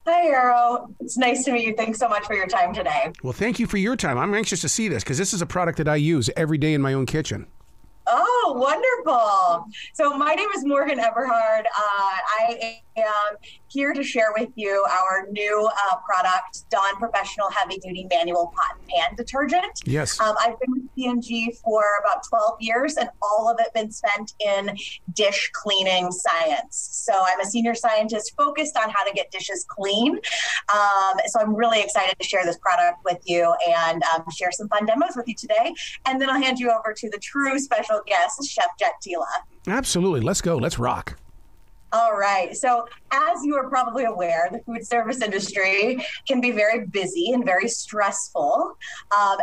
Hi, Arrow. It's nice to meet you. Thanks so much for your time today. Well, thank you for your time. I'm anxious to see this because this is a product that I use every day in my own kitchen. Oh, wonderful. So my name is Morgan Everhard. I am here to share with you our new product, Dawn Professional Heavy Duty Manual Pot and Pan Detergent. Yes. I've been with P&G for about 12 years and all of it been spent in dish cleaning science. So I'm a senior scientist focused on how to get dishes clean. So I'm really excited to share this product with you and share some fun demos with you today. And then I'll hand you over to the true special guest, Chef Tila. Absolutely. Let's go. Let's rock. All right. So as you are probably aware, the food service industry can be very busy and very stressful.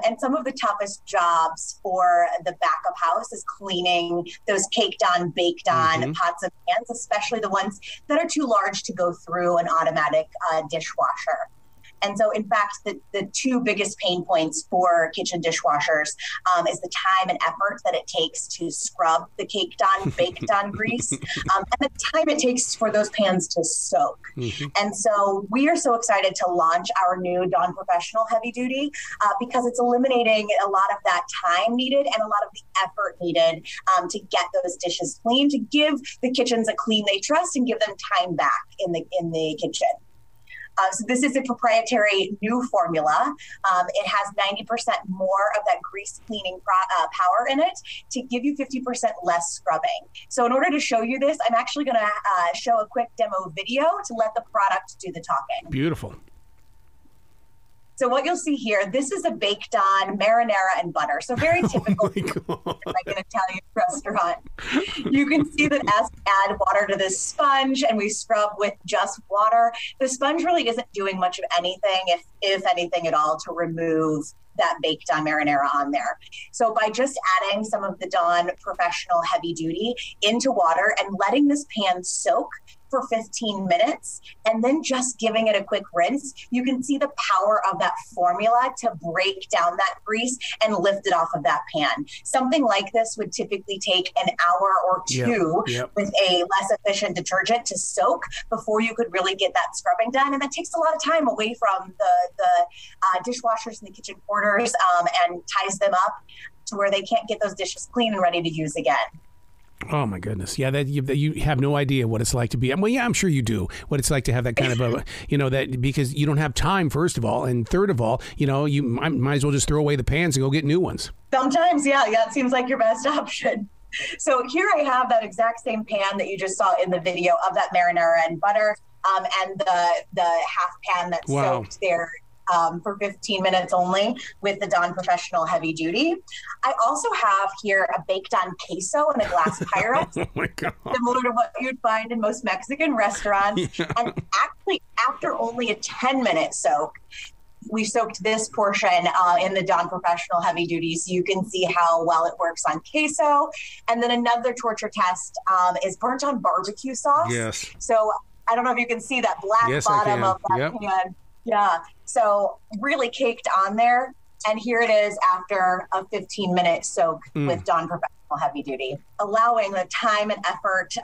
And some of the toughest jobs for the back of house is cleaning those caked on, baked on pots and pans, especially the ones that are too large to go through an automatic dishwasher. And so, in fact, the two biggest pain points for kitchen dishwashers is the time and effort that it takes to scrub the caked on, baked on grease, and the time it takes for those pans to soak. And so we are so excited to launch our new Dawn Professional Heavy Duty because it's eliminating a lot of that time needed and a lot of the effort needed to get those dishes clean, to give the kitchens a clean they trust and give them time back in the kitchen. So this is a proprietary new formula. It has 90% more of that grease cleaning power in it to give you 50% less scrubbing. So in order to show you this, I'm actually going to show a quick demo video to let the product do the talking. Beautiful. So what you'll see here, this is a baked on marinara and butter. So very typical like an Italian restaurant. You can see that as we add water to this sponge and we scrub with just water, the sponge really isn't doing much of anything, if anything at all, to remove that baked on marinara on there. So by just adding some of the Dawn Professional Heavy Duty into water and letting this pan soak for 15 minutes and then just giving it a quick rinse, you can see the power of that formula to break down that grease and lift it off of that pan. Something like this would typically take an hour or two with a less efficient detergent to soak before you could really get that scrubbing done. And that takes a lot of time away from the dishwashers and the kitchen porters and ties them up to where they can't get those dishes clean and ready to use again. Oh my goodness! Yeah, that you have no idea what it's like to be. Well, yeah, I'm sure you do. What it's like to have that kind of a, that because you don't have time, first of all, and third of all, you might as well just throw away the pans and go get new ones. Sometimes, yeah, it seems like your best option. So here I have that exact same pan that you just saw in the video of that marinara and butter, and the half pan that's soaked there. For 15 minutes only with the Dawn Professional Heavy Duty. I also have here a baked on queso in a glass Pyrex, oh my God, similar to what you'd find in most Mexican restaurants. Yeah. And actually, after only a 10-minute soak, we soaked this portion in the Dawn Professional Heavy Duty, so you can see how well it works on queso. And then another torture test is burnt on barbecue sauce. Yes. So I don't know if you can see that black bottom of that pan. Yeah, so really caked on there. And here it is after a 15-minute soak with Dawn Professional Heavy Duty, allowing the time and effort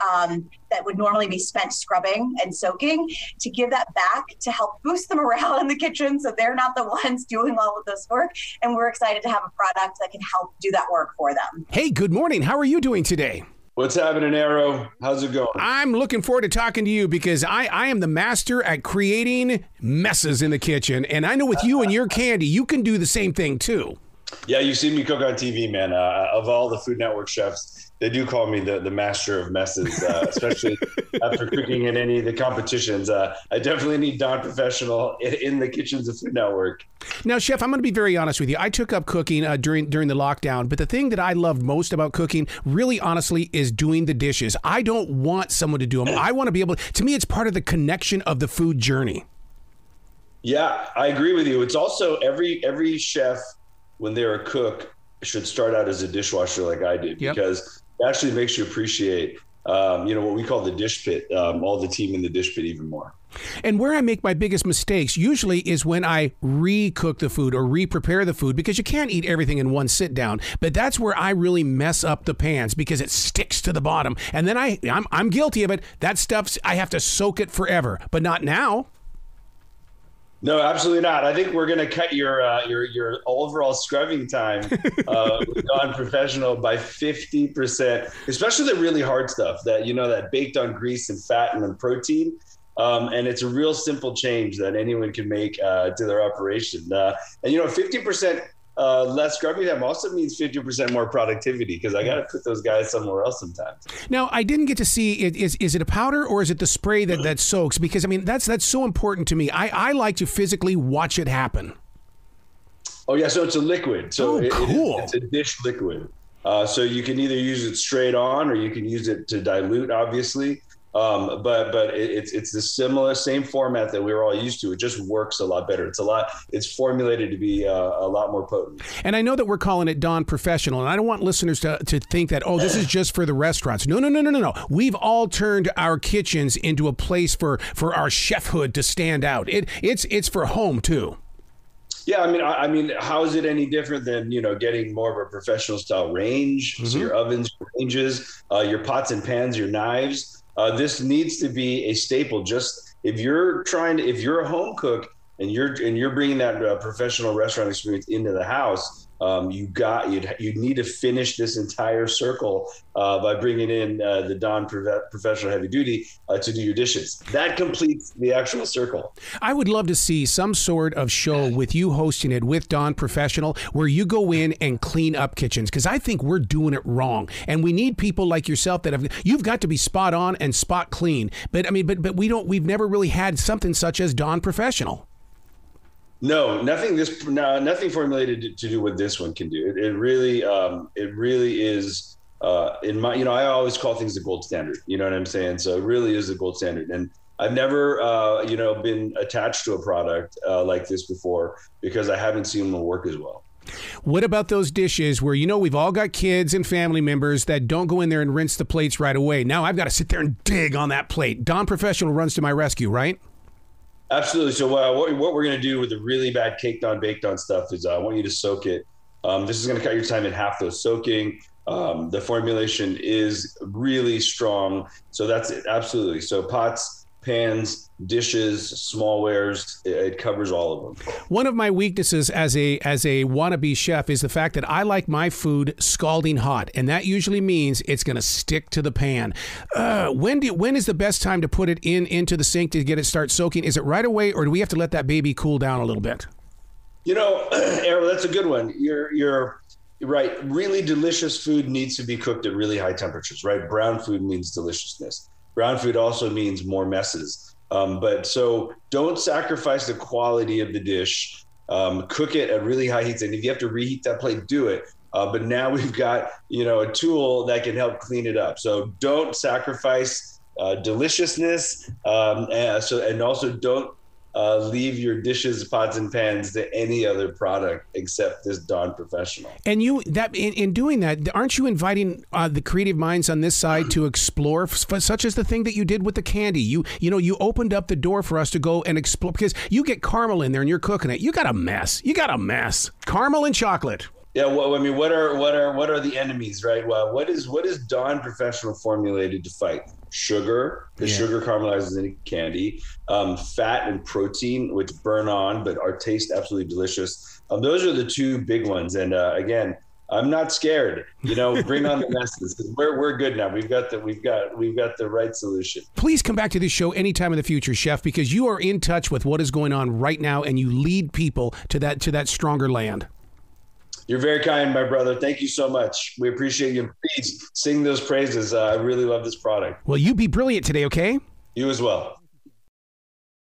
that would normally be spent scrubbing and soaking to give that back to help boost the morale in the kitchen so they're not the ones doing all of this work. And we're excited to have a product that can help do that work for them. Hey, good morning. How are you doing today? What's happening, Arrow? How's it going? I'm looking forward to talking to you because I am the master at creating messes in the kitchen. And I know with you and your candy, you can do the same thing too. Yeah, you see me cook on TV, man. Of all the Food Network chefs, they do call me the master of messes, especially after cooking in any of the competitions. I definitely need Dawn Professional in the kitchens of Food Network. Now, Chef, I'm going to be very honest with you. I took up cooking during the lockdown, but the thing that I loved most about cooking, really honestly, is doing the dishes. I don't want someone to do them. I want to be able to me, it's part of the connection of the food journey. Yeah, I agree with you. It's also every chef, when they're a cook, should start out as a dishwasher like I did, because it actually makes you appreciate, what we call the dish pit, all the team in the dish pit even more. And where I make my biggest mistakes usually is when I re-cook the food or re-prepare the food, because you can't eat everything in one sit down. But that's where I really mess up the pans because it sticks to the bottom. And then I'm guilty of it. That stuff, I have to soak it forever, but not now. No, absolutely not. I think we're going to cut your overall scrubbing time with Dawn Professional by 50%, especially the really hard stuff that, that baked on grease and fat and protein. And it's a real simple change that anyone can make to their operation. And 50% less scrubbing time also means 50% more productivity, because I got to put those guys somewhere else sometimes. Now, I didn't get to see it. Is it a powder or is it the spray that soaks? Because that's so important to me. I like to physically watch it happen. Oh yeah, so it's a liquid. So cool. It's a dish liquid. So you can either use it straight on, or you can use it to dilute, obviously. But it's the same format that we were all used to. It just works a lot better. It's formulated to be a lot more potent. And I know that we're calling it Dawn Professional, and I don't want listeners to think that, this is just for the restaurants. No. We've all turned our kitchens into a place for our chefhood to stand out. It's for home too. Yeah, I mean, how is it any different than, getting more of a professional style range? Mm-hmm. So your ovens, your ranges, your pots and pans, your knives. This needs to be a staple. Just if you're a home cook and you're bringing that professional restaurant experience into the house, you need to finish this entire circle by bringing in the Dawn Professional Heavy Duty to do your dishes. That completes the actual circle. I would love to see some sort of show with you hosting it with Dawn Professional, where you go in and clean up kitchens, because I think we're doing it wrong, and we need people like yourself you've got to be spot on and spot clean. But we've never really had something such as Dawn Professional. No, nothing formulated to do what this one can do. It really is. I always call things the gold standard. You know what I'm saying? So it really is the gold standard. And I've never, been attached to a product like this before, because I haven't seen them work as well. What about those dishes where, we've all got kids and family members that don't go in there and rinse the plates right away? Now I've got to sit there and dig on that plate. Dawn Professional runs to my rescue, right? Absolutely. So what we're going to do with the really bad caked on, baked on stuff is I want you to soak it. This is going to cut your time in half, though, soaking. The formulation is really strong. So that's it. Absolutely. So pots, pans, dishes, smallwares, it covers all of them. One of my weaknesses as a wannabe chef is the fact that I like my food scalding hot, and that usually means it's going to stick to the pan. When is the best time to put it into the sink to get it start soaking? Is it right away, or do we have to let that baby cool down a little bit? Errol, that's a good one. You're right. Really delicious food needs to be cooked at really high temperatures, right? Brown food means deliciousness. Brown food also means more messes. But so don't sacrifice the quality of the dish. Cook it at really high heats. And if you have to reheat that plate, do it. But now we've got, a tool that can help clean it up. So don't sacrifice deliciousness. And also don't leave your dishes, pots, and pans to any other product except this Dawn Professional. And in doing that, aren't you inviting the creative minds on this side to explore, such as the thing that you did with the candy? You opened up the door for us to go and explore, because you get caramel in there and you're cooking it. You got a mess. Caramel and chocolate. Yeah, well, what are the enemies, right? Well, what is Dawn Professional formulated to fight? Sugar, sugar caramelizes any candy, fat and protein, which burn on but are taste absolutely delicious. Those are the two big ones. And again, I'm not scared. Bring on the messes, because we're good now. We've got the right solution. Please come back to this show anytime in the future, Chef, because you are in touch with what is going on right now, and you lead people to that stronger land. You're very kind, my brother. Thank you so much. We appreciate you. Please sing those praises. I really love this product. Well, you be brilliant today, okay? You as well.